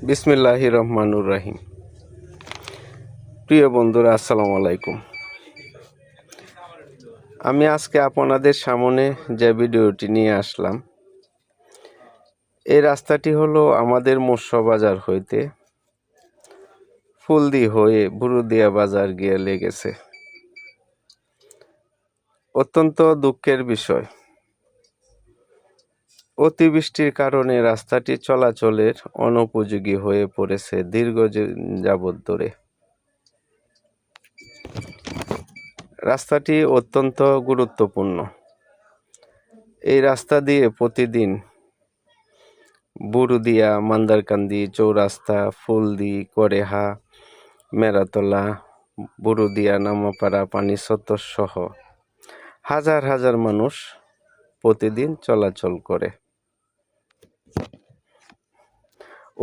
বিসমিল্লাহির রহমানুর রহিম। প্রিয় বন্ধুরা, আসসালামু আলাইকুম। আমি আজকে আপনাদের সামনে যে ভিডিওটি নিয়ে আসলাম, এই রাস্তাটি হলো আমাদের মৎস্য বাজার হইতে ফুলদি হয়ে বুরুদিয়া বাজার গিয়ে লেগেছে। অত্যন্ত দুঃখের বিষয়, অতিবৃষ্টির কারণে রাস্তাটি চলাচলের অনুপযোগী হয়ে পড়েছে দীর্ঘদিন যাবৎ ধরে। রাস্তাটি অত্যন্ত গুরুত্বপূর্ণ। এই রাস্তা দিয়ে প্রতিদিন বুরুদিয়া, মান্দারকান্দি, চৌরাস্তা, ফুলদি, করেহা, মেরাতলা, বুরুদিয়া, নামাপাড়া, পানিসত্তর সহ হাজার হাজার মানুষ প্রতিদিন চলাচল করে,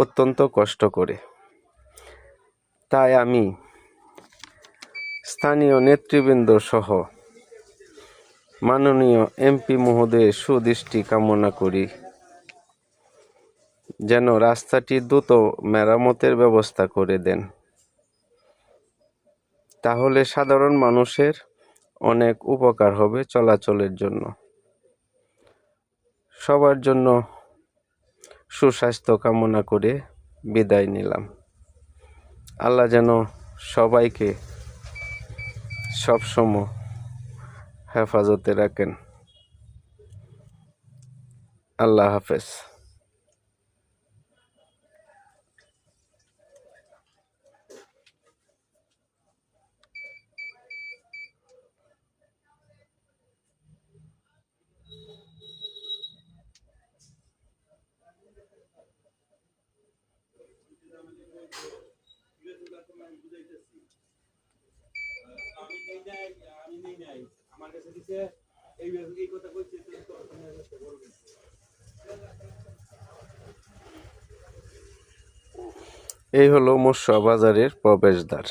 অত্যন্ত কষ্ট করে। তাই আমি স্থানীয় নেতৃবৃন্দ সহ মাননীয় এমপি মহোদয়ের সুদৃষ্টি কামনা করি, যেন রাস্তাটি দ্রুত মেরামতের ব্যবস্থা করে দেন। তাহলে সাধারণ মানুষের অনেক উপকার হবে চলাচলের জন্য। সবার জন্য সুস্বাস্থ্য কামনা করে বিদায় নিলাম। আল্লাহ যেন সবাইকে সবসময় হেফাজতে রাখেন। আল্লাহ হাফেজ। এই হলো মৎস্য বাজারের প্রবেশদ্বার।